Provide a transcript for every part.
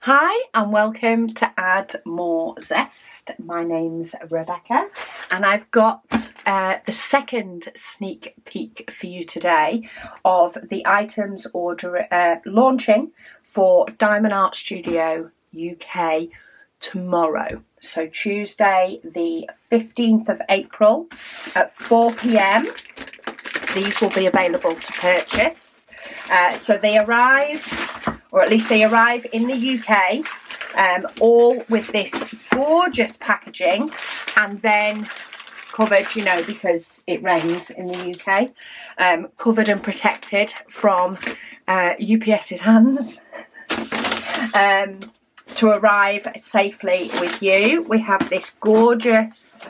Hi and welcome to Add More Zest. My name's Rebecca and I've got the second sneak peek for you today of the items launching for Diamond Art Studio UK tomorrow. So Tuesday the 15th of April at 4 p.m. These will be available to purchase. So they arrive, or at least they arrive in the UK, all with this gorgeous packaging and then covered, you know, because it rains in the UK, covered and protected from UPS's hands to arrive safely with you. We have this gorgeous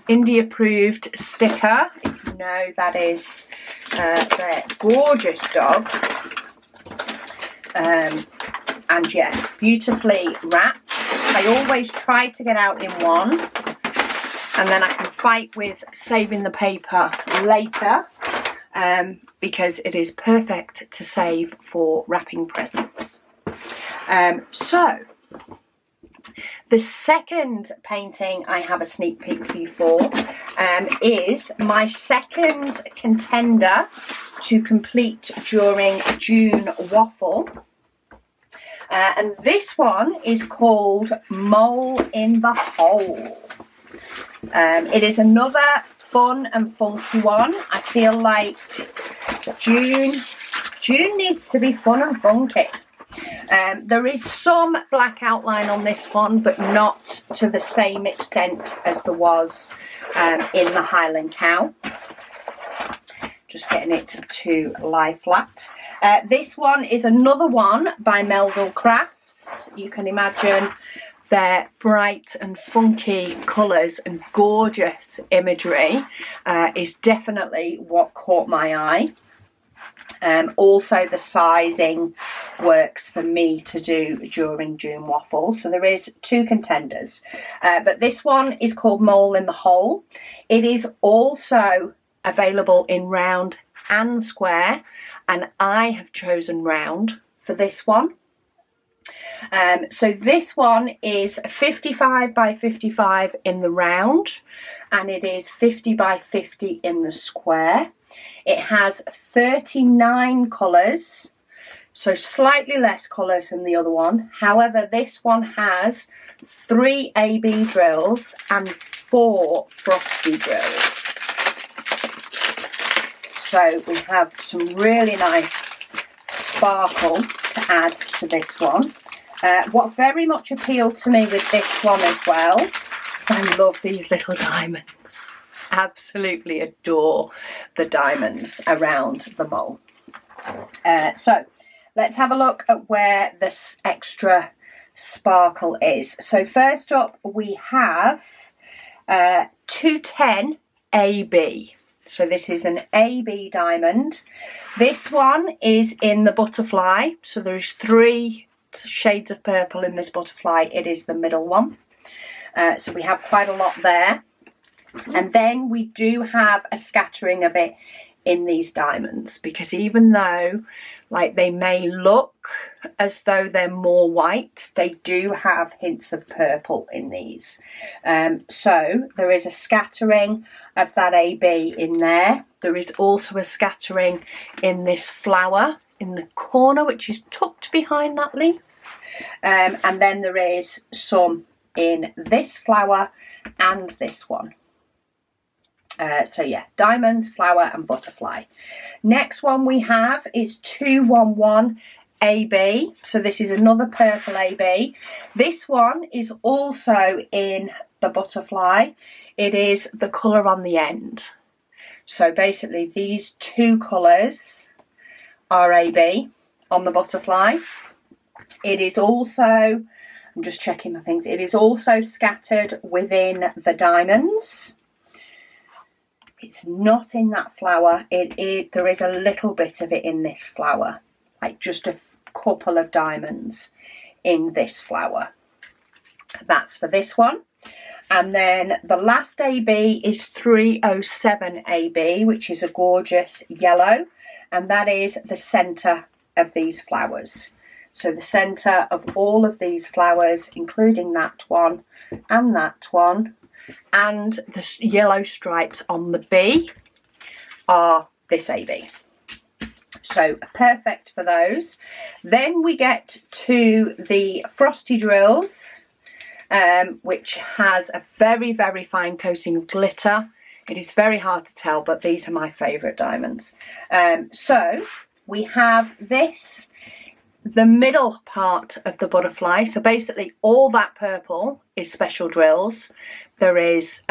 India approved sticker, if you know that is their gorgeous dog. And yeah, beautifully wrapped. I always try to get out in one and then I can fight with saving the paper later, because it is perfect to save for wrapping presents. So the second painting I have a sneak peek for you for is my second contender to complete during June Waffle. And this one is called Mole in the Hole. It is another fun and funky one. I feel like June needs to be fun and funky. There is some black outline on this one, but not to the same extent as there was in the Highland Cow. Just getting it to lie flat. This one is another one by Meldel Crafts. You can imagine their bright and funky colours and gorgeous imagery is definitely what caught my eye. Also the sizing works for me to do during June Waffle. So there is two contenders, but this one is called Mole in the Hole. It is also available in round and square, and I have chosen round for this one. So this one is 55 by 55 in the round and it is 50 by 50 in the square. It has 39 colours, so slightly less colours than the other one. However, this one has 3 AB drills and 4 frosty drills. So we have some really nice sparkle to add to this one. What very much appealed to me with this one as well is I love these little diamonds. Absolutely adore the diamonds around the mole. So let's have a look at where this extra sparkle is. So first up we have 210 AB. So this is an AB diamond. This one is in the butterfly. So there's 3 shades of purple in this butterfly. It is the middle one. So we have quite a lot there. And then we do have a scattering of it in these diamonds, because even though like they may look as though they're more white, they do have hints of purple in these. So there is a scattering of that AB in there. There is also a scattering in this flower in the corner, which is tucked behind that leaf. And then there is some in this flower and this one. So yeah, diamonds, flower and butterfly. Next one we have is 211 AB. So this is another purple AB. This one is also in the butterfly. It is the colour on the end. So basically these 2 colours are AB on the butterfly. It is also, I'm just checking my things, it is also scattered within the diamonds. It's not in that flower. There is a little bit of it in this flower, like just a couple of diamonds in this flower. That's for this one. And then the last AB is 307 AB, which is a gorgeous yellow, and that is the centre of these flowers. So the centre of all of these flowers, including that one, and the yellow stripes on the bee are this AB. So perfect for those. Then we get to the frosty drills, which has a very, very fine coating of glitter. It is very hard to tell, but these are my favourite diamonds. So we have this, the middle part of the butterfly. So basically all that purple is special drills. There is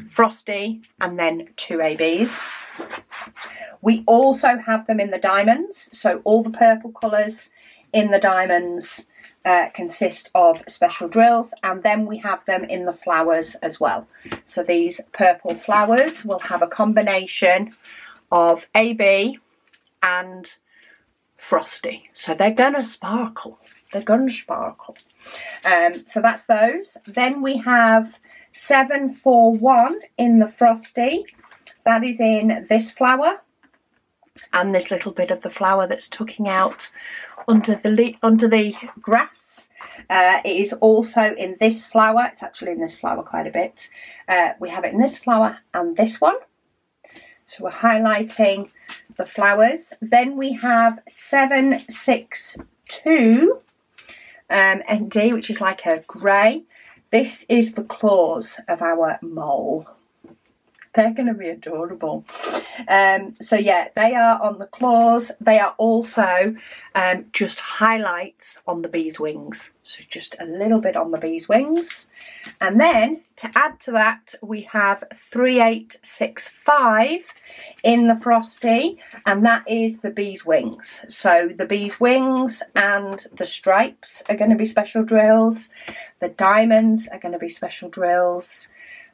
frosty and then 2 ABs. We also have them in the diamonds. So all the purple colours in the diamonds consist of special drills, and then we have them in the flowers as well. So these purple flowers will have a combination of AB and frosty, so they're gonna sparkle. So that's those. Then we have 741 in the frosty. That is in this flower and this little bit of the flower that's tucking out under the grass. It is also in this flower. It's actually in this flower quite a bit. We have it in this flower and this one. So we're highlighting the flowers. Then we have 762 ND, which is like a grey. This is the claws of our mole. They're going to be adorable. So yeah, they are on the claws. They are also just highlights on the bee's wings. So just a little bit on the bee's wings. And then to add to that, we have 3865 in the frosty, and that is the bee's wings. So the bee's wings and the stripes are going to be special drills. The diamonds are going to be special drills.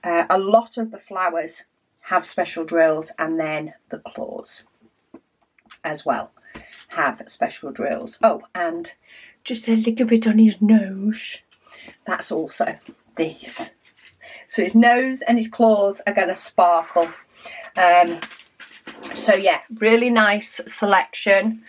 A lot of the flowers have special drills, and then the claws as well have special drills. Oh, and just a little bit on his nose. That's also these. So his nose and his claws are going to sparkle. So yeah, really nice selection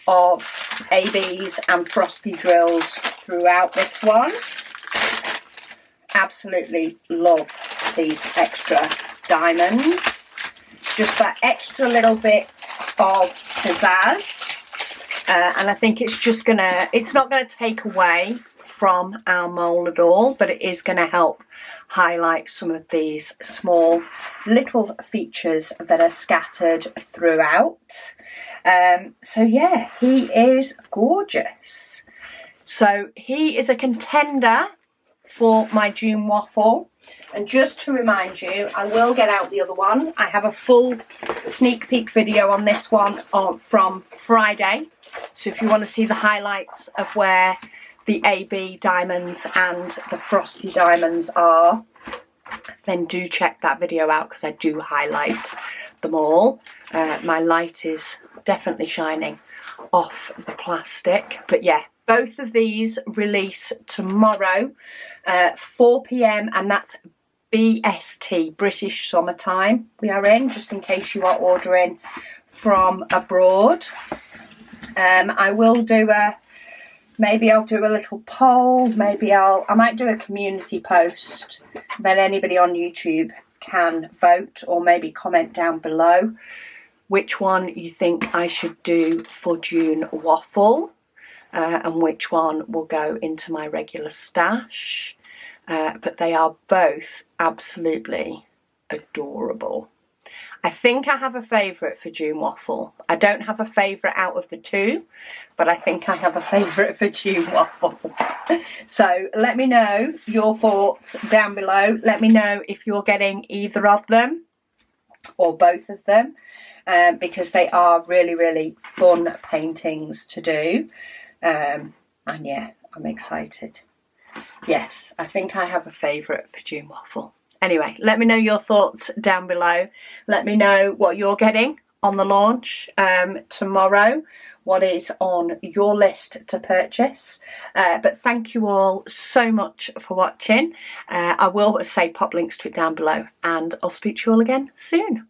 of ABs and frosty drills throughout this one. Absolutely love these extra diamonds. Just that extra little bit of pizzazz, and I think it's just it's not gonna take away from our mole at all, but it is gonna help highlight some of these small little features that are scattered throughout. So yeah, he is gorgeous. So he is a contender for my June Waffle. And just to remind you, I will get out the other one. I have a full sneak peek video on this one from Friday. So if you want to see the highlights of where the AB diamonds and the frosty diamonds are, then do check that video out, because I do highlight them all. My light is definitely shining off the plastic. But yeah, both of these release tomorrow, 4 PM, and that's BST, British Summertime, we are in, just in case you are ordering from abroad. I will do maybe I'll do a little poll, I might do a community post, then anybody on YouTube can vote, or maybe comment down below which one you think I should do for June Waffle, and which one will go into my regular stash. But they are both absolutely adorable. I think I have a favourite for June Waffle. I don't have a favourite out of the two, but I think I have a favourite for June Waffle. So let me know your thoughts down below. Let me know if you're getting either of them or both of them, because they are really, really fun paintings to do. And yeah, I'm excited. Yes, I think I have a favourite for June Waffle. Anyway, let me know your thoughts down below. Let me know what you're getting on the launch tomorrow, what is on your list to purchase. But thank you all so much for watching. I will pop links to it down below, and I'll speak to you all again soon.